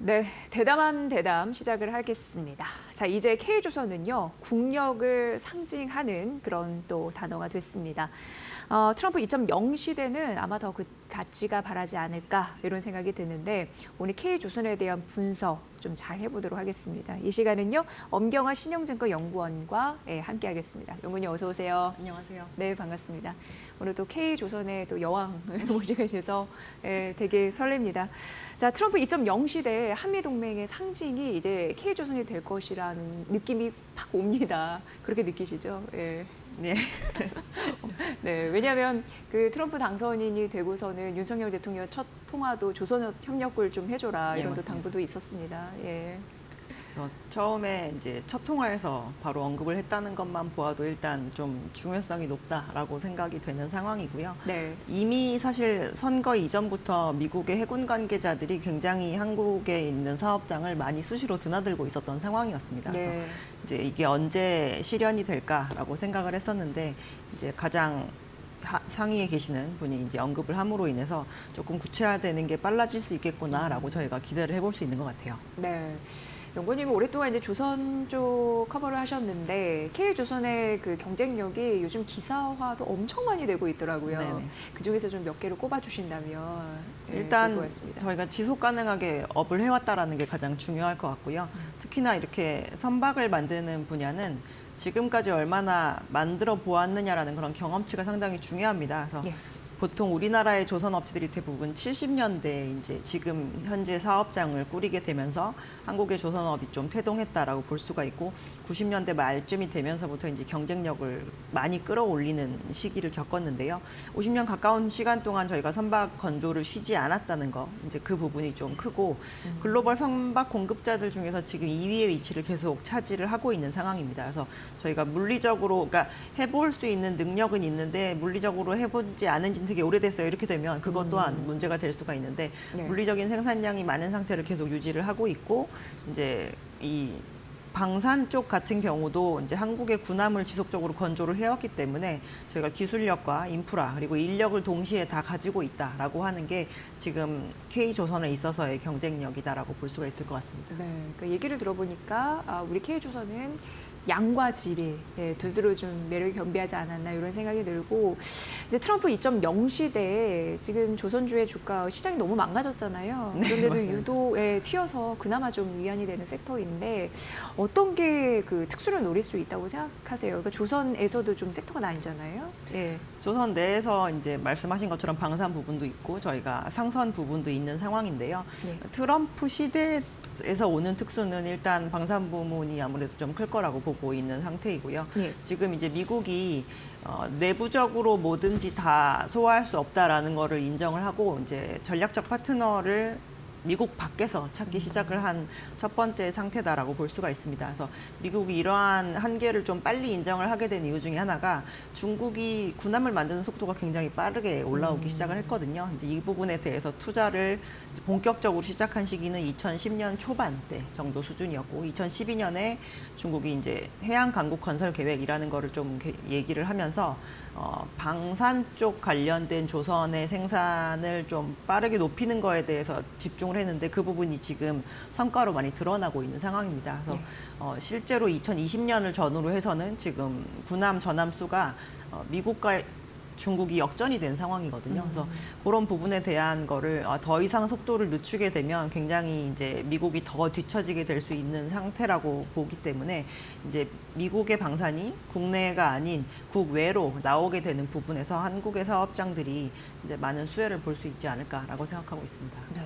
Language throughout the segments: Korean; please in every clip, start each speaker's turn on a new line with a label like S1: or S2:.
S1: 네, 대담한 대담 시작을 하겠습니다. 자, 이제 K조선은요, 국력을 상징하는 그런 또 단어가 됐습니다. 트럼프 2.0 시대는 아마 더 그 가치가 바라지 않을까 이런 생각이 드는데 오늘 K조선에 대한 분석 좀 잘 해보도록 하겠습니다. 이 시간은요, 엄경화 신영증권 연구원과 함께하겠습니다. 연구원님 어서 오세요.
S2: 안녕하세요.
S1: 네, 반갑습니다. 오늘 또 K조선의 또 여왕을 모시게 돼서 되게 설렙니다. 자, 트럼프 2.0 시대에 한미동맹의 상징이 이제 K조선이 될 것이라는 느낌이 팍 옵니다. 그렇게 느끼시죠? 예.
S2: 네.
S1: 네, 왜냐하면 그 트럼프 당선인이 되고서는 윤석열 대통령 첫 통화도 조선협력을 좀 해줘라
S2: 네,
S1: 이런 또
S2: 맞습니다.
S1: 당부도 있었습니다. 예.
S2: 처음에 이제 첫 통화에서 바로 언급을 했다는 것만 보아도 일단 좀 중요성이 높다라고 생각이 되는 상황이고요.
S1: 네.
S2: 이미 사실 선거 이전부터 미국의 해군 관계자들이 굉장히 한국에 있는 사업장을 많이 수시로 드나들고 있었던 상황이었습니다. 그래서
S1: 네.
S2: 이제 이게 언제 실현이 될까라고 생각을 했었는데 이제 가장 상위에 계시는 분이 이제 언급을 함으로 인해서 조금 구체화되는 게 빨라질 수 있겠구나라고 저희가 기대를 해볼 수 있는 것 같아요.
S1: 네. 연구님은 오랫동안 이제 조선 쪽 커버를 하셨는데 K조선의 그 경쟁력이 요즘 기사화도 엄청 많이 되고 있더라고요.
S2: 네네.
S1: 그 중에서 좀 몇 개를 꼽아주신다면 좋을 것
S2: 일단
S1: 같습니다.
S2: 저희가 지속 가능하게 업을 해왔다라는 게 가장 중요할 것 같고요. 특히나 이렇게 선박을 만드는 분야는 지금까지 얼마나 만들어 보았느냐라는 그런 경험치가 상당히 중요합니다. 그래서
S1: 예.
S2: 보통 우리나라의 조선 업체들이 대부분 70년대 이제 지금 현재 사업장을 꾸리게 되면서 한국의 조선업이 좀 태동했다라고 볼 수가 있고 90년대 말쯤이 되면서부터 이제 경쟁력을 많이 끌어올리는 시기를 겪었는데요. 50년 가까운 시간 동안 저희가 선박 건조를 쉬지 않았다는 거 이제 그 부분이 좀 크고 글로벌 선박 공급자들 중에서 지금 2위의 위치를 계속 차지를 하고 있는 상황입니다. 그래서 저희가 물리적으로 그러니까 해볼 수 있는 능력은 있는데 물리적으로 해보지 않은 지는 되게 오래됐어요. 이렇게 되면 그것 또한 문제가 될 수가 있는데
S1: 네.
S2: 물리적인 생산량이 많은 상태를 계속 유지를 하고 있고 이제 이 방산 쪽 같은 경우도 이제 한국의 군함을 지속적으로 건조를 해왔기 때문에 저희가 기술력과 인프라 그리고 인력을 동시에 다 가지고 있다라고 하는 게 지금 K조선에 있어서의 경쟁력이다라고 볼 수가 있을 것 같습니다.
S1: 네, 그 얘기를 들어보니까 우리 K조선은 양과 질이 두드러 좀 매력이 겸비하지 않았나 이런 생각이 들고 이제 트럼프 2.0 시대에 지금 조선주의 주가 시장이 너무 망가졌잖아요.
S2: 네,
S1: 그런데도
S2: 맞습니다.
S1: 유독 튀어서 그나마 좀 위안이 되는 섹터인데 어떤 게 그 특수를 노릴 수 있다고 생각하세요? 그러니까 조선에서도 좀 섹터가 나뉘잖아요. 예.
S2: 조선 내에서 이제 말씀하신 것처럼 방산 부분도 있고 저희가 상선 부분도 있는 상황인데요.
S1: 네.
S2: 트럼프 시대에서 오는 특수는 일단 방산 부문이 아무래도 좀 클 거라고 보고 있는 상태이고요.
S1: 예.
S2: 지금 이제 미국이 내부적으로 뭐든지 다 소화할 수 없다라는 거를 인정을 하고 이제 전략적 파트너를 미국 밖에서 찾기 시작을 한 첫 번째 상태다라고 볼 수가 있습니다. 그래서 미국이 이러한 한계를 좀 빨리 인정을 하게 된 이유 중에 하나가 중국이 군함을 만드는 속도가 굉장히 빠르게 올라오기 시작을 했거든요. 이제 이 부분에 대해서 투자를 본격적으로 시작한 시기는 2010년 초반대 정도 수준이었고 2012년에 중국이 이제 해양 강국 건설 계획이라는 거를 좀 얘기를 하면서 방산 쪽 관련된 조선의 생산을 좀 빠르게 높이는 거에 대해서 집중을 했는데 그 부분이 지금 성과로 많이 드러나고 있는 상황입니다. 그래서 실제로 2020년을 전후로 해서는 지금 군함 전함 수가 미국과 중국이 역전이 된 상황이거든요. 그래서 그런 부분에 대한 거를 더 이상 속도를 늦추게 되면 굉장히 이제 미국이 더 뒤처지게 될 수 있는 상태라고 보기 때문에 이제 미국의 방산이 국내가 아닌 국외로 나오게 되는 부분에서 한국의 사업장들이 이제 많은 수혜를 볼 수 있지 않을까라고 생각하고 있습니다.
S1: 네.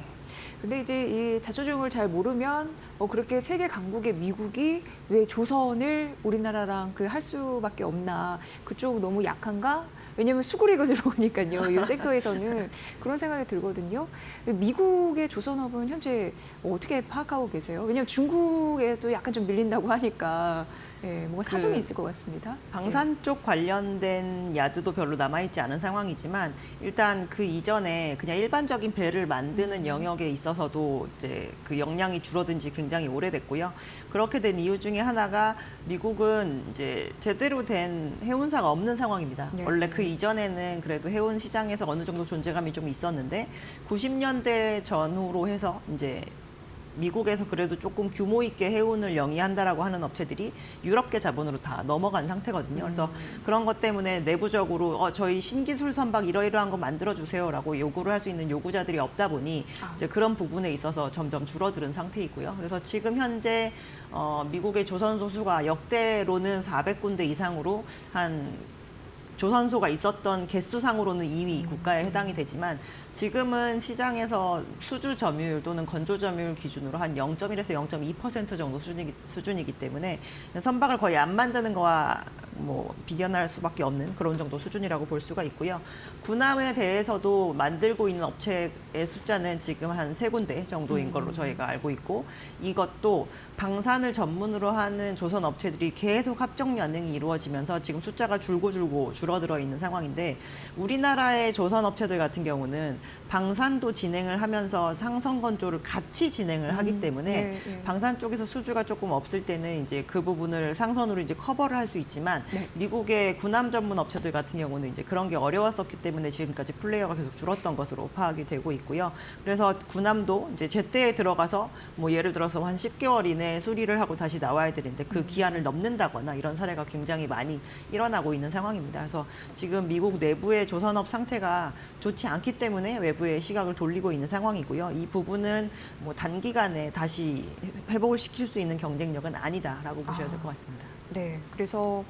S1: 근데 이제 이 자초지종을 잘 모르면 그렇게 세계 강국의 미국이 왜 조선을 우리나라랑 그 할 수밖에 없나 그쪽 너무 약한가? 왜냐하면 수구리가 들어오니까요. 이 섹터에서는 그런 생각이 들거든요. 미국의 조선업은 현재 어떻게 파악하고 계세요? 왜냐하면 중국에도 약간 좀 밀린다고 하니까 뭔가 사정이 있을 것 같습니다.
S2: 방산 쪽 관련된 야드도 별로 남아있지 않은 상황이지만 일단 그 이전에 그냥 일반적인 배를 만드는 영역에 있어서도 이제 그 역량이 줄어든 지 굉장히 오래됐고요. 그렇게 된 이유 중에 하나가 미국은 이제 제대로 된 해운사가 없는 상황입니다.
S1: 네.
S2: 원래 그 이전에는 그래도 해운 시장에서 어느 정도 존재감이 좀 있었는데 90년대 전후로 해서 이제 미국에서 그래도 조금 규모 있게 해운을 영위한다라고 하는 업체들이 유럽계 자본으로 다 넘어간 상태거든요. 그래서 그런 것 때문에 내부적으로 저희 신기술 선박 이러이러한 거 만들어주세요라고 요구를 할 수 있는 요구자들이 없다 보니 이제 그런 부분에 있어서 점점 줄어드는 상태이고요. 그래서 지금 현재 미국의 조선소 수가 역대로는 400군데 이상으로 한 조선소가 있었던 개수상으로는 2위 국가에 해당이 되지만 지금은 시장에서 수주 점유율 또는 건조 점유율 기준으로 한 0.1에서 0.2% 정도 수준이기 때문에 선박을 거의 안 만드는 거와 뭐 비견할 수밖에 없는 그런 정도 수준이라고 볼 수가 있고요. 군함에 대해서도 만들고 있는 업체의 숫자는 지금 한 3군데 정도인 걸로 저희가 알고 있고 이것도 방산을 전문으로 하는 조선 업체들이 계속 합종 연행이 이루어지면서 지금 숫자가 줄고 줄어들어 있는 상황인데 우리나라의 조선 업체들 같은 경우는 방산도 진행을 하면서 상선 건조를 같이 진행을 하기 때문에 방산 쪽에서 수주가 조금 없을 때는 이제 그 부분을 상선으로 이제 커버를 할 수 있지만 미국의 군함 전문 업체들 같은 경우는 이제 그런 게 어려웠었기 때문에 지금까지 플레이어가 계속 줄었던 것으로 파악이 되고 있고요. 그래서 군함도 이제 제때에 들어가서 뭐 예를 들어서 한 10개월 이내에 수리를 하고 다시 나와야 되는데 그 기한을 넘는다거나 이런 사례가 굉장히 많이 일어나고 있는 상황입니다. 그래서 지금 미국 내부의 조선업 상태가 좋지 않기 때문에 외부에 시각을 돌리고 있는 상황이고요. 이 부분은 뭐 단기간에 다시 회복을 시킬 수 있는 경쟁력은 아니다라고 보셔야 될 것 같습니다.
S1: 네, 그래서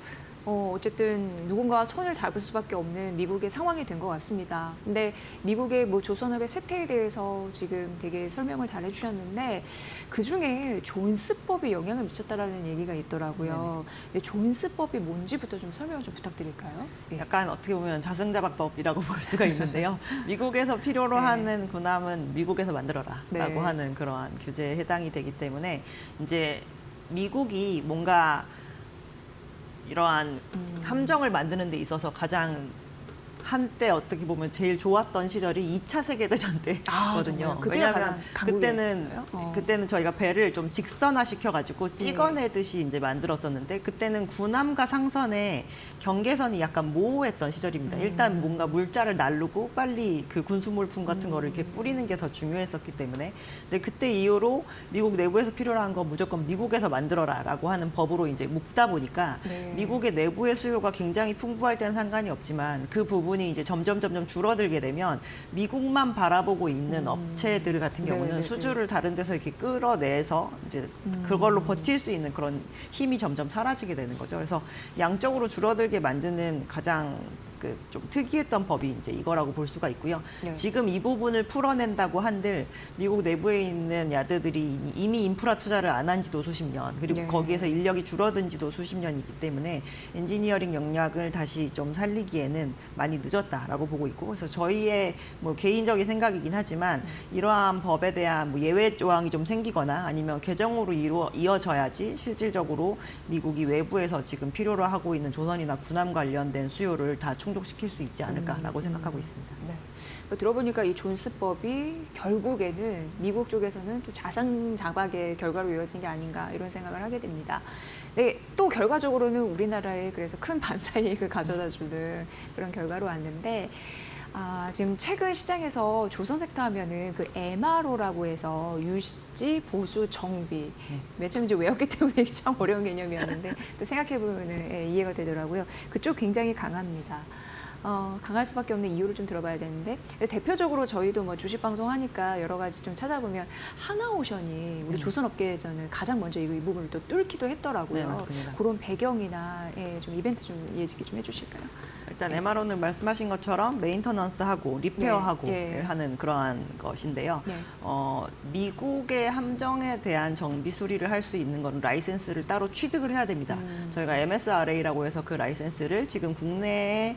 S1: 어쨌든 누군가 손을 잡을 수밖에 없는 미국의 상황이 된 것 같습니다. 근데 미국의 뭐 조선업의 쇠퇴에 대해서 지금 되게 설명을 잘 해주셨는데 그 중에 존스법이 영향을 미쳤다라는 얘기가 있더라고요. 근데 존스법이 뭔지부터 좀 설명을 좀 부탁드릴까요? 네.
S2: 약간 어떻게 보면 자승자박법이라고 볼 수가 있는데요. 미국에서 필요로 하는 군함은 미국에서 만들어라라고 하는 그러한 규제에 해당이 되기 때문에 이제 미국이 뭔가 이러한 함정을 만드는 데 있어서 가장 한때 어떻게 보면 제일 좋았던 시절이 2차 세계대전 때거든요. 왜냐하면 그때는 저희가 배를 좀 직선화 시켜가지고 찍어내듯이 이제 만들었었는데 그때는 군함과 상선의 경계선이 약간 모호했던 시절입니다. 일단 뭔가 물자를 날르고 빨리 그 군수물품 같은 거를 이렇게 뿌리는 게 더 중요했었기 때문에 근데 그때 이후로 미국 내부에서 필요한 거 무조건 미국에서 만들어라라고 하는 법으로 이제 묶다 보니까 미국의 내부의 수요가 굉장히 풍부할 때는 상관이 없지만 그 부분이 이제 점점 줄어들게 되면 미국만 바라보고 있는 업체들 같은 경우는 수주를 다른 데서 이렇게 끌어내서 이제 그걸로 버틸 수 있는 그런 힘이 점점 사라지게 되는 거죠. 그래서 양적으로 줄어들게 만드는 가장 좀 특이했던 법이 이제 이거라고 볼 수가 있고요. 지금 이 부분을 풀어낸다고 한들 미국 내부에 있는 야드들이 이미 인프라 투자를 안 한 지도 수십 년, 그리고 거기에서 인력이 줄어든 지도 수십 년이기 때문에 엔지니어링 역량을 다시 좀 살리기에는 많이 늦었다라고 보고 있고, 그래서 저희의 뭐 개인적인 생각이긴 하지만 이러한 법에 대한 뭐 예외 조항이 좀 생기거나 아니면 개정으로 이어져야지 실질적으로 미국이 외부에서 지금 필요로 하고 있는 조선이나 군함 관련된 수요를 다 충족시킬 수 있지 않을까라고 생각하고 있습니다.
S1: 네. 들어보니까 이 존스법이 결국에는 미국 쪽에서는 또 자상자박의 결과로 이어진 게 아닌가 이런 생각을 하게 됩니다. 네, 또 결과적으로는 우리나라에 그래서 큰 반사이익을 가져다주는 그런 결과로 왔는데 지금 최근 시장에서 조선섹터 하면은 그 MRO라고 해서 유지, 보수, 정비. 맨 처음 이제 외웠기 때문에 이게 참 어려운 개념이었는데 또 생각해보면 이해가 되더라고요. 그쪽 굉장히 강합니다. 강할 수밖에 없는 이유를 좀 들어봐야 되는데 대표적으로 저희도 뭐 주식 방송 하니까 여러 가지 좀 찾아보면 하나오션이 우리 조선업계전을 가장 먼저 이 부분을 또 뚫기도 했더라고요.
S2: 네, 맞습니다.
S1: 그런 배경이나 좀 이벤트 좀 얘기 좀 해주실까요?
S2: 일단 MRO는 말씀하신 것처럼 메인터넌스하고 리페어하고 하는 그러한 것인데요. 미국의 함정에 대한 정비 수리를 할 수 있는 건 라이센스를 따로 취득을 해야 됩니다. 저희가 MSRA라고 해서 그 라이센스를 지금 국내에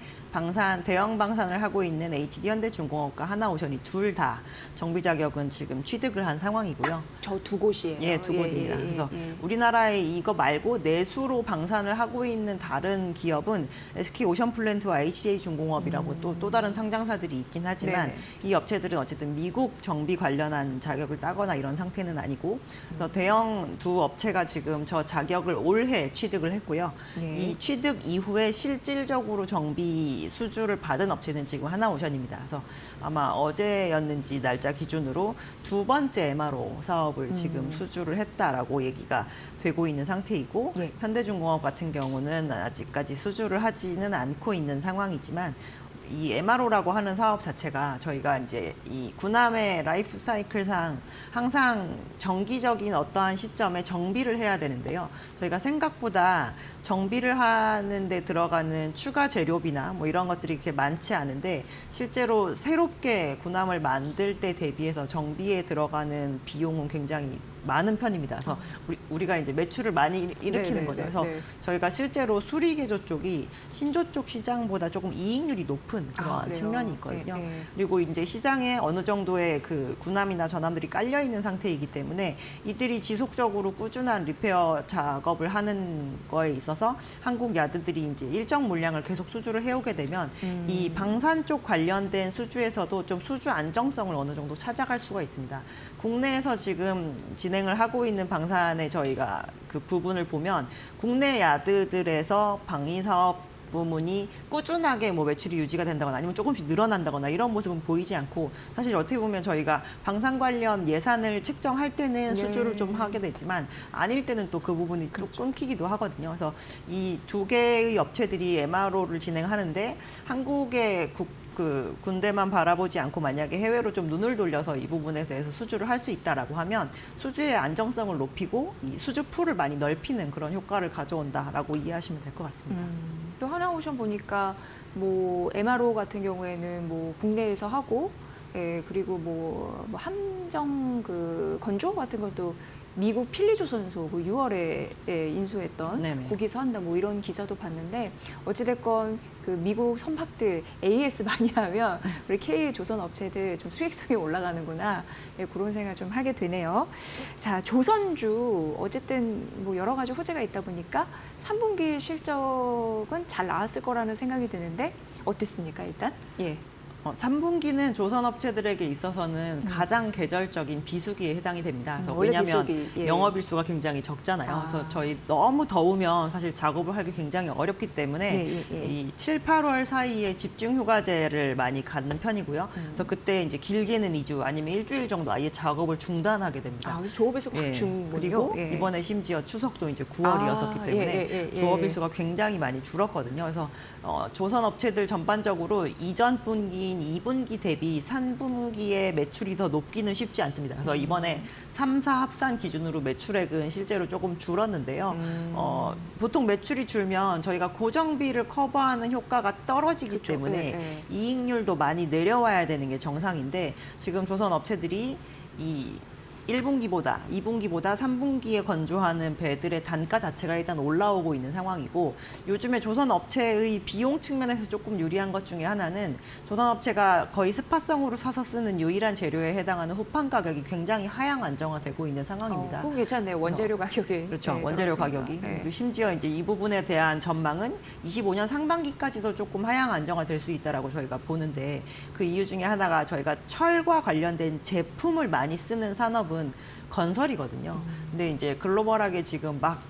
S2: 대형 방산을 하고 있는 HD 현대중공업과 하나오션이 둘 다 정비 자격은 지금 취득을 한 상황이고요.
S1: 저 두 곳이에요.
S2: 예, 두 곳입니다. 그래서 우리나라에 이거 말고 내수로 방산을 하고 있는 다른 기업은 SK 오션플랜트와 HJ 중공업이라고 또 다른 상장사들이 있긴 하지만 이 업체들은 어쨌든 미국 정비 관련한 자격을 따거나 이런 상태는 아니고 그래서 대형 두 업체가 지금 저 자격을 올해 취득을 했고요. 이 취득 이후에 실질적으로 정비 이 수주를 받은 업체는 지금 하나오션입니다. 그래서 아마 어제였는지 날짜 기준으로 두 번째 MRO 사업을 지금 수주를 했다라고 얘기가 되고 있는 상태이고
S1: 네.
S2: 현대중공업 같은 경우는 아직까지 수주를 하지는 않고 있는 상황이지만 이 MRO라고 하는 사업 자체가 저희가 이제 이 군함의 라이프 사이클상 항상 정기적인 어떠한 시점에 정비를 해야 되는데요. 저희가 생각보다 정비를 하는데 들어가는 추가 재료비나 뭐 이런 것들이 그렇게 많지 않은데 실제로 새롭게 군함을 만들 때 대비해서 정비에 들어가는 비용은 굉장히 많은 편입니다. 그래서 우리가 이제 매출을 많이 일으키는
S1: 네,
S2: 거죠.
S1: 네,
S2: 그래서
S1: 네.
S2: 저희가 실제로 수리개조 쪽이 신조 쪽 시장보다 조금 이익률이 높은 그런
S1: 그래요?
S2: 측면이 있거든요.
S1: 네, 네.
S2: 그리고 이제 시장에 어느 정도의 그 군함이나 전함들이 깔려 있는 상태이기 때문에 이들이 지속적으로 꾸준한 리페어 작업을 하는 거에 있어서 한국 야드들이 이제 일정 물량을 계속 수주를 해오게 되면 이 방산 쪽 관련된 수주에서도 좀 수주 안정성을 어느 정도 찾아갈 수가 있습니다. 국내에서 지금 진행을 하고 있는 방산의 저희가 그 부분을 보면 국내 야드들에서 방위 사업 부문이 꾸준하게 뭐 매출이 유지가 된다거나 아니면 조금씩 늘어난다거나 이런 모습은 보이지 않고 사실 어떻게 보면 저희가 방산 관련 예산을 책정할 때는 수주를 좀 하게 되지만 아닐 때는 또 그 부분이 또 끊기기도 하거든요. 그래서 이 두 개의 업체들이 MRO를 진행하는데 한국의 그 군대만 바라보지 않고 만약에 해외로 좀 눈을 돌려서 이 부분에 대해서 수주를 할 수 있다라고 하면 수주의 안정성을 높이고 이 수주 풀을 많이 넓히는 그런 효과를 가져온다라고 이해하시면 될 것 같습니다.
S1: 또 하나오션 보니까 뭐 MRO 같은 경우에는 뭐 국내에서 하고 그리고 뭐 함정 그 건조 같은 것도 미국 필리조선소 그 6월에 인수했던
S2: 네네.
S1: 거기서 한다 뭐 이런 기사도 봤는데 어찌됐건 그 미국 선박들 AS 많이 하면 우리 K 조선 업체들 좀 수익성이 올라가는구나 그런 생각 좀 하게 되네요. 자 조선주 어쨌든 뭐 여러 가지 호재가 있다 보니까 3분기 실적은 잘 나왔을 거라는 생각이 드는데 어땠습니까 일단? 예.
S2: 3분기는 조선업체들에게 있어서는 가장 계절적인 비수기에 해당이 됩니다. 그래서
S1: 원래
S2: 왜냐하면
S1: 비수기, 예.
S2: 영업일수가 굉장히 적잖아요. 그래서 저희 너무 더우면 사실 작업을 하기 굉장히 어렵기 때문에 이 7, 8월 사이에 집중휴가제를 많이 갖는 편이고요. 그래서 그때 이제 길게는 2주 아니면 일주일 정도 아예 작업을 중단하게 됩니다.
S1: 그래서 조업일수가 확 준
S2: 그리고
S1: 거군요. 예.
S2: 이번에 심지어 추석도 이제 9월이었었기 때문에 조업일수가 굉장히 많이 줄었거든요. 그래서 조선업체들 전반적으로 이전 분기인 2분기 대비 3분기의 매출이 더 높기는 쉽지 않습니다. 그래서 이번에 3, 4 합산 기준으로 매출액은 실제로 조금 줄었는데요. 보통 매출이 줄면 저희가 고정비를 커버하는 효과가 떨어지기
S1: 그쵸.
S2: 때문에 이익률도 많이 내려와야 되는 게 정상인데 지금 조선업체들이 이 1분기보다 2분기보다 3분기에 건조하는 배들의 단가 자체가 일단 올라오고 있는 상황이고 요즘에 조선업체의 비용 측면에서 조금 유리한 것 중에 하나는 조선업체가 거의 스팟성으로 사서 쓰는 유일한 재료에 해당하는 호판 가격이 굉장히 하향 안정화되고 있는 상황입니다.
S1: 그거 괜찮네요. 원재료 가격이.
S2: 그렇죠. 원재료 가격이. 그리고 심지어 이제 이 부분에 대한 전망은 25년 상반기까지도 조금 하향 안정화될 수 있다라고 저희가 보는데 그 이유 중에 하나가 저희가 철과 관련된 제품을 많이 쓰는 산업은 건설이거든요. 근데 이제 글로벌하게 지금 막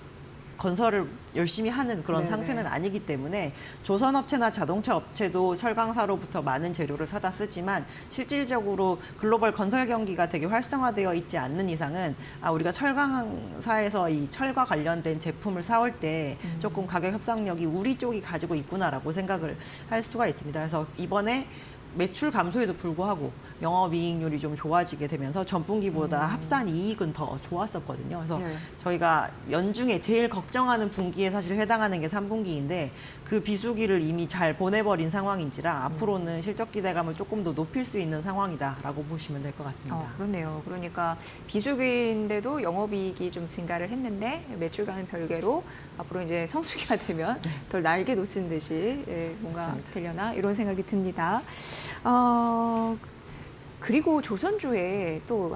S2: 건설을 열심히 하는 그런
S1: 네네.
S2: 상태는 아니기 때문에 조선업체나 자동차 업체도 철강사로부터 많은 재료를 사다 쓰지만 실질적으로 글로벌 건설 경기가 되게 활성화되어 있지 않는 이상은 우리가 철강사에서 이 철과 관련된 제품을 사올 때 조금 가격 협상력이 우리 쪽이 가지고 있구나라고 생각을 할 수가 있습니다. 그래서 이번에 매출 감소에도 불구하고 영업이익률이 좀 좋아지게 되면서 전분기보다 합산 이익은 더 좋았었거든요. 그래서 저희가 연중에 제일 걱정하는 분기에 사실 해당하는 게 3분기인데 그 비수기를 이미 잘 보내버린 상황인지라 앞으로는 실적 기대감을 조금 더 높일 수 있는 상황이다라고 보시면 될 것 같습니다.
S1: 그렇네요. 그러니까 비수기인데도 영업이익이 좀 증가를 했는데 매출과는 별개로 앞으로 이제 성수기가 되면 덜 날개 놓친 듯이 뭔가
S2: 맞습니다.
S1: 되려나 이런 생각이 듭니다. 그리고 조선주에 또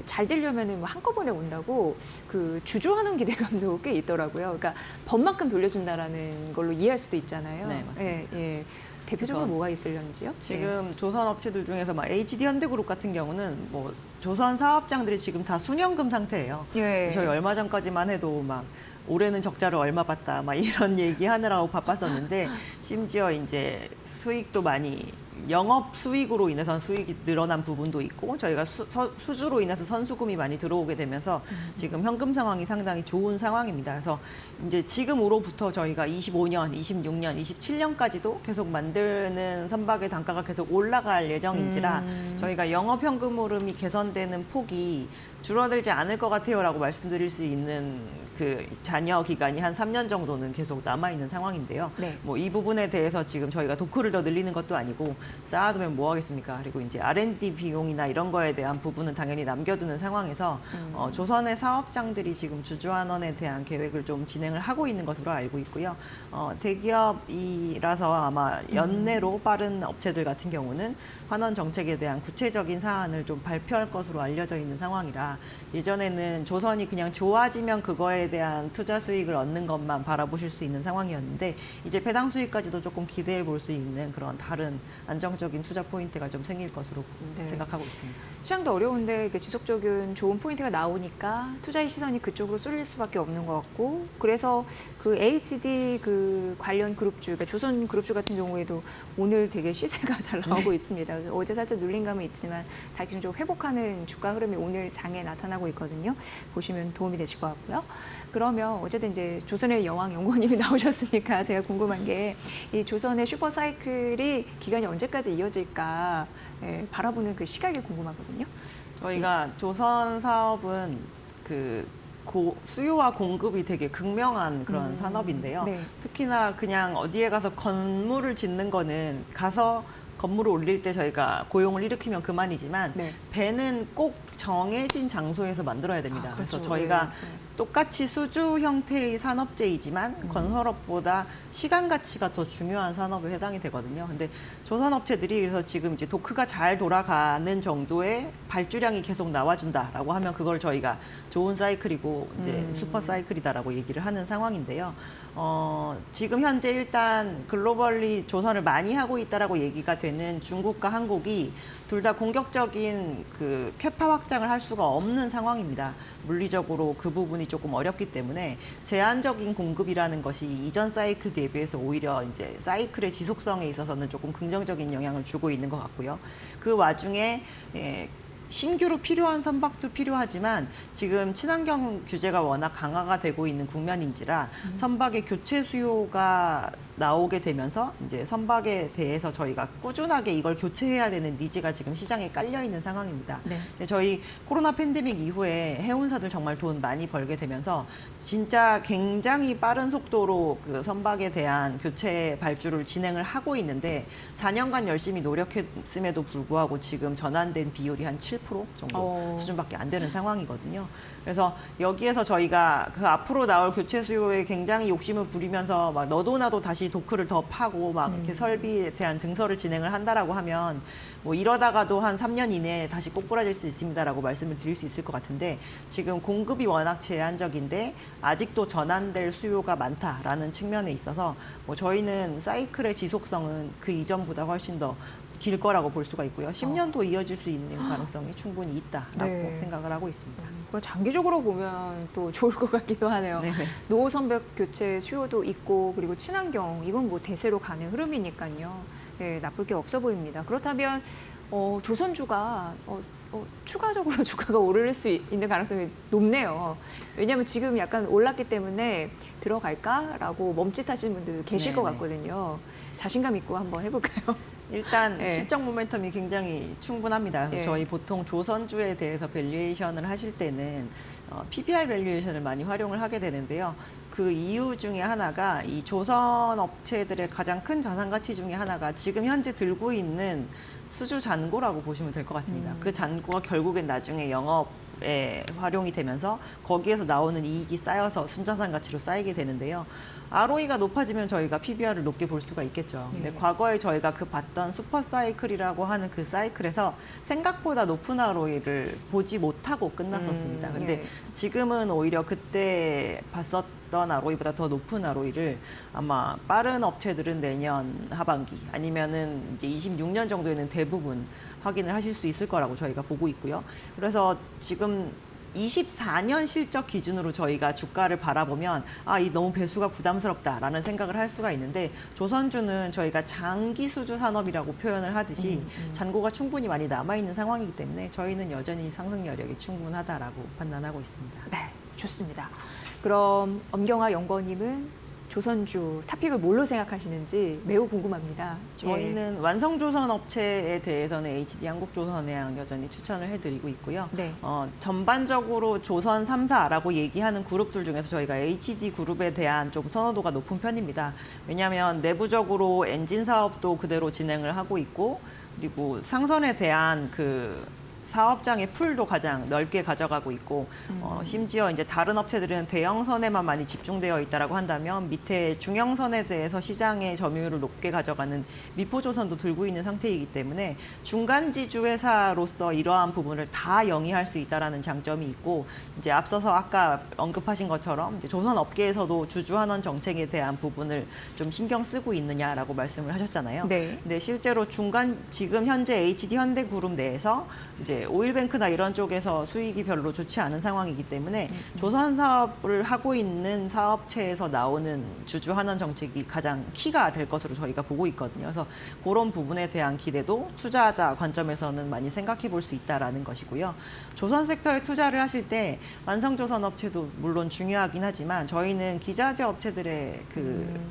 S1: 잘 되려면은 뭐 한꺼번에 온다고 그 주주환원 기대감도 꽤 있더라고요. 그러니까 번만큼 돌려준다라는 걸로 이해할 수도 있잖아요.
S2: 네, 맞습니다.
S1: 예. 대표적으로
S2: 우선
S1: 뭐가 있을런지요?
S2: 지금 조선 업체들 중에서 막 HD 현대그룹 같은 경우는 뭐 조선 사업장들이 지금 다 수년금 상태예요.
S1: 예.
S2: 저희 얼마 전까지만 해도 막 올해는 적자를 얼마 봤다 막 이런 얘기하느라고 바빴었는데 심지어 이제 수익도 많이 영업 수익으로 인해서 수익이 늘어난 부분도 있고 저희가 수주로 인해서 선수금이 많이 들어오게 되면서 지금 현금 상황이 상당히 좋은 상황입니다. 그래서 이제 지금으로부터 저희가 25년, 26년, 27년까지도 계속 만드는 선박의 단가가 계속 올라갈 예정인지라 저희가 영업 현금 흐름이 개선되는 폭이 줄어들지 않을 것 같아요라고 말씀드릴 수 있는 그 잔여 기간이 한 3년 정도는 계속 남아 있는 상황인데요.
S1: 네.
S2: 뭐 이 부분에 대해서 지금 저희가 도크를 더 늘리는 것도 아니고 쌓아두면 뭐 하겠습니까? 그리고 이제 R&D 비용이나 이런 거에 대한 부분은 당연히 남겨두는 상황에서 조선의 사업장들이 지금 주주환원에 대한 계획을 좀 진행을 하고 있는 것으로 알고 있고요. 대기업이라서 아마 연내로 빠른 업체들 같은 경우는 환원 정책에 대한 구체적인 사안을 좀 발표할 것으로 알려져 있는 상황이라 예전에는 조선이 그냥 좋아지면 그거에 대한 투자 수익을 얻는 것만 바라보실 수 있는 상황이었는데 이제 배당 수익까지도 조금 기대해 볼 수 있는 그런 다른 안정적인 투자 포인트가 좀 생길 것으로
S1: 네.
S2: 생각하고 있습니다.
S1: 시장도 어려운데 이렇게 지속적인 좋은 포인트가 나오니까 투자의 시선이 그쪽으로 쏠릴 수밖에 없는 것 같고 그래서 그 HD 그 관련 그룹주, 그러니까 조선 그룹주 같은 경우에도 오늘 되게 시세가 잘 나오고 있습니다. 그래서 어제 살짝 눌린 감은 있지만 다시 좀 회복하는 주가 흐름이 오늘 장에 나타나고 있거든요. 보시면 도움이 되실 것 같고요. 그러면 어쨌든 이제 조선의 여왕 연구원님이 나오셨으니까 제가 궁금한 게 이 조선의 슈퍼 사이클이 기간이 언제까지 이어질까 바라보는 그 시각이 궁금하거든요.
S2: 저희가 조선 사업은 그 수요와 공급이 되게 극명한 그런 산업인데요.
S1: 네.
S2: 특히나 그냥 어디에 가서 건물을 짓는 거는 가서 건물을 올릴 때 저희가 고용을 일으키면 그만이지만
S1: 네.
S2: 배는 꼭 정해진 장소에서 만들어야 됩니다.
S1: 아,
S2: 그래서
S1: 그렇죠.
S2: 저희가
S1: 네.
S2: 똑같이 수주 형태의 산업재이지만 건설업보다 시간 가치가 더 중요한 산업에 해당이 되거든요. 근데 조선업체들이 그래서 지금 이제 도크가 잘 돌아가는 정도의 발주량이 계속 나와준다라고 하면 그걸 저희가 좋은 사이클이고 이제 슈퍼 사이클이다라고 얘기를 하는 상황인데요. 지금 현재 일단 글로벌리 조선을 많이 하고 있다라고 얘기가 되는 중국과 한국이 둘 다 공격적인 그 캐파 확장을 할 수가 없는 상황입니다. 물리적으로 그 부분이 조금 어렵기 때문에 제한적인 공급이라는 것이 이전 사이클 대비해서 오히려 이제 사이클의 지속성에 있어서는 조금 긍정적인 영향을 주고 있는 것 같고요. 그 와중에 신규로 필요한 선박도 필요하지만 지금 친환경 규제가 워낙 강화가 되고 있는 국면인지라 선박의 교체 수요가 나오게 되면서 이제 선박에 대해서 저희가 꾸준하게 이걸 교체해야 되는 니즈가 지금 시장에 깔려 있는 상황입니다.
S1: 네.
S2: 근데 저희 코로나 팬데믹 이후에 해운사들 정말 돈 많이 벌게 되면서 진짜 굉장히 빠른 속도로 그 선박에 대한 교체 발주를 진행을 하고 있는데 4년간 열심히 노력했음에도 불구하고 지금 전환된 비율이 한 7% 정도 수준밖에 안 되는 상황이거든요. 그래서 여기에서 저희가 그 앞으로 나올 교체 수요에 굉장히 욕심을 부리면서 막 너도 나도 다시 도크를 더 파고 막 이렇게 설비에 대한 증설을 진행을 한다라고 하면 뭐 이러다가도 한 3년 이내에 다시 꼬꾸라질 수 있습니다라고 말씀을 드릴 수 있을 것 같은데 지금 공급이 워낙 제한적인데 아직도 전환될 수요가 많다라는 측면에 있어서 뭐 저희는 사이클의 지속성은 그 이전보다 훨씬 더 길 거라고 볼 수가 있고요. 10년도 이어질 수 있는 가능성이 충분히 있다라고
S1: 네.
S2: 생각을 하고 있습니다.
S1: 장기적으로 보면 또 좋을 것 같기도 하네요.
S2: 네네.
S1: 노후 선박 교체 수요도 있고 그리고 친환경 이건 뭐 대세로 가는 흐름이니까요. 네, 나쁠 게 없어 보입니다. 그렇다면 조선주가 추가적으로 주가가 오를 수 있는 가능성이 높네요. 왜냐하면 지금 약간 올랐기 때문에 들어갈까라고 멈칫하시는 분들 계실 것
S2: 네네.
S1: 같거든요. 자신감 있고 한번 해볼까요?
S2: 일단
S1: 네.
S2: 실적 모멘텀이 굉장히 충분합니다.
S1: 네.
S2: 저희 보통 조선주에 대해서 밸류에이션을 하실 때는 PBR 밸류에이션을 많이 활용을 하게 되는데요. 그 이유 중에 하나가 이 조선 업체들의 가장 큰 자산 가치 중에 하나가 지금 현재 들고 있는 수주 잔고라고 보시면 될 것 같습니다. 그 잔고가 결국엔 나중에 영업에 활용이 되면서 거기에서 나오는 이익이 쌓여서 순자산 가치로 쌓이게 되는데요. ROE가 높아지면 저희가 PBR을 높게 볼 수가 있겠죠. 근데
S1: 네.
S2: 과거에 저희가 그 봤던 슈퍼 사이클이라고 하는 그 사이클에서 생각보다 높은 ROE를 보지 못하고 끝났었습니다. 근데
S1: 예.
S2: 지금은 오히려 그때 봤었던 ROE보다 더 높은 ROE를 아마 빠른 업체들은 내년 하반기 아니면은 이제 26년 정도에는 대부분 확인을 하실 수 있을 거라고 저희가 보고 있고요. 그래서 지금 24년 실적 기준으로 저희가 주가를 바라보면 이 너무 배수가 부담스럽다라는 생각을 할 수가 있는데 조선주는 저희가 장기 수주 산업이라고 표현을 하듯이 잔고가 충분히 많이 남아있는 상황이기 때문에 저희는 여전히 상승 여력이 충분하다라고 판단하고 있습니다.
S1: 네, 좋습니다. 그럼 엄경화 연구원님은 조선주 탑픽을 뭘로 생각하시는지 매우 궁금합니다.
S2: 저희는 완성조선 업체에 대해서는 HD 한국조선해양 여전히 추천을 해드리고 있고요.
S1: 네.
S2: 전반적으로 조선 3사라고 얘기하는 그룹들 중에서 저희가 HD 그룹에 대한 좀 선호도가 높은 편입니다. 왜냐하면 내부적으로 엔진 사업도 그대로 진행을 하고 있고 그리고 상선에 대한 사업장의 풀도 가장 넓게 가져가고 있고 심지어 이제 다른 업체들은 대형선에만 많이 집중되어 있다라고 한다면 밑에 중형선에 대해서 시장의 점유율을 높게 가져가는 미포조선도 들고 있는 상태이기 때문에 중간 지주 회사로서 이러한 부분을 다 영위할 수 있다라는 장점이 있고 이제 앞서서 아까 언급하신 것처럼 이제 조선 업계에서도 주주환원 정책에 대한 부분을 좀 신경 쓰고 있느냐라고 말씀을 하셨잖아요.
S1: 네.
S2: 근데 실제로 지금 현재 HD 현대그룹 내에서 이제 오일뱅크나 이런 쪽에서 수익이 별로 좋지 않은 상황이기 때문에 조선 사업을 하고 있는 사업체에서 나오는 주주 환원 정책이 가장 키가 될 것으로 저희가 보고 있거든요. 그래서 그런 부분에 대한 기대도 투자자 관점에서는 많이 생각해 볼 수 있다라는 것이고요. 조선 섹터에 투자를 하실 때 완성조선 업체도 물론 중요하긴 하지만 저희는 기자재 업체들의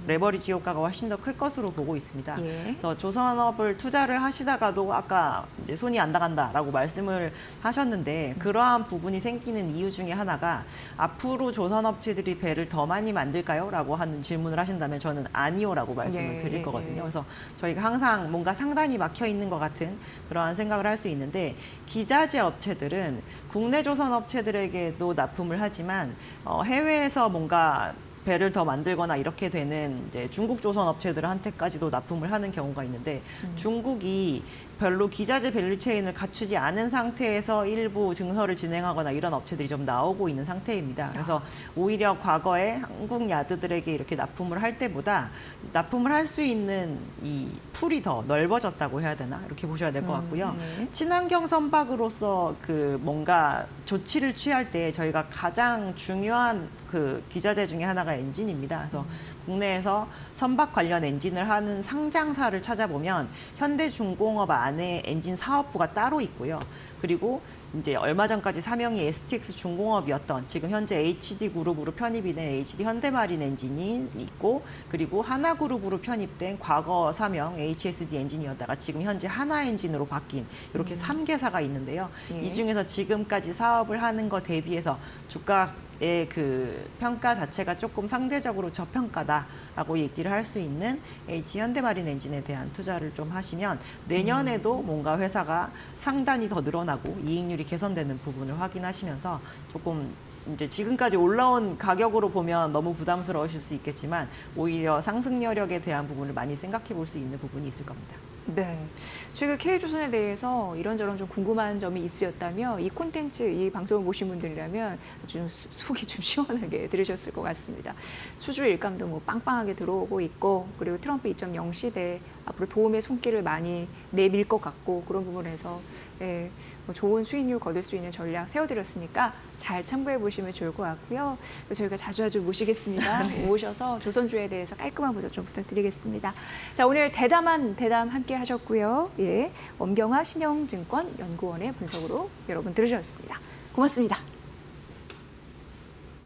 S2: 레버리지 효과가 훨씬 더 클 것으로 보고 있습니다.
S1: 예.
S2: 그래서 조선업을 투자를 하시다가도 아까 이제 손이 안 나간다라고 말씀을 하셨는데 그러한 부분이 생기는 이유 중에 하나가 앞으로 조선업체들이 배를 더 많이 만들까요? 라고 하는 질문을 하신다면 저는 아니요라고 말씀을 드릴 거거든요. 그래서 저희가 항상 뭔가 상단이 막혀 있는 것 같은 그러한 생각을 할 수 있는데 기자재 업체들은 국내 조선업체들에게도 납품을 하지만 해외에서 뭔가 배를 더 만들거나 이렇게 되는 이제 중국 조선 업체들한테까지도 납품을 하는 경우가 있는데 중국이 별로 기자재 밸류체인을 갖추지 않은 상태에서 일부 증설을 진행하거나 이런 업체들이 좀 나오고 있는 상태입니다. 그래서 오히려 과거에 한국 야드들에게 이렇게 납품을 할 때보다 납품을 할 수 있는 이 풀이 더 넓어졌다고 해야 되나 이렇게 보셔야 될 것 같고요.
S1: 네.
S2: 친환경 선박으로서 뭔가 조치를 취할 때 저희가 가장 중요한 기자재 중에 하나가 엔진입니다. 그래서 국내에서 선박 관련 엔진을 하는 상장사를 찾아보면 현대중공업 안에 엔진 사업부가 따로 있고요. 그리고 이제 얼마 전까지 사명이 STX 중공업이었던 지금 현재 HD 그룹으로 편입이 된 HD 현대마린 엔진이 있고 그리고 하나그룹으로 편입된 과거 사명 HSD 엔진이었다가 지금 현재 하나 엔진으로 바뀐 이렇게 3개사가 있는데요.
S1: 예.
S2: 이 중에서 지금까지 사업을 하는 것 대비해서 주가의 평가 자체가 조금 상대적으로 저평가다라고 얘기를 할 수 있는 HD 현대마린 엔진에 대한 투자를 좀 하시면 내년에도 뭔가 회사가 상단이 더 늘어나고 이익률이 개선되는 부분을 확인하시면서 조금 이제 지금까지 올라온 가격으로 보면 너무 부담스러우실 수 있겠지만 오히려 상승 여력에 대한 부분을 많이 생각해 볼 수 있는 부분이 있을 겁니다.
S1: 네. 저희가 K조선에 대해서 이런저런 좀 궁금한 점이 있으셨다면 이 콘텐츠, 이 방송을 보신 분들이라면 좀 속이 좀 시원하게 들으셨을 것 같습니다. 수주 일감도 뭐 빵빵하게 들어오고 있고 그리고 트럼프 2.0 시대 앞으로 도움의 손길을 많이 내밀 것 같고 그런 부분에서 뭐 좋은 수익률 거둘 수 있는 전략 세워드렸으니까 잘 참고해 보시면 좋을 것 같고요. 저희가 자주 모시겠습니다. 오셔서 조선주에 대해서 깔끔한 보자 좀 부탁드리겠습니다. 자, 오늘 대담한 대담 함께 하셨고요. 예, 엄경화 신영증권 연구원의 분석으로 여러분 들으셨습니다. 고맙습니다.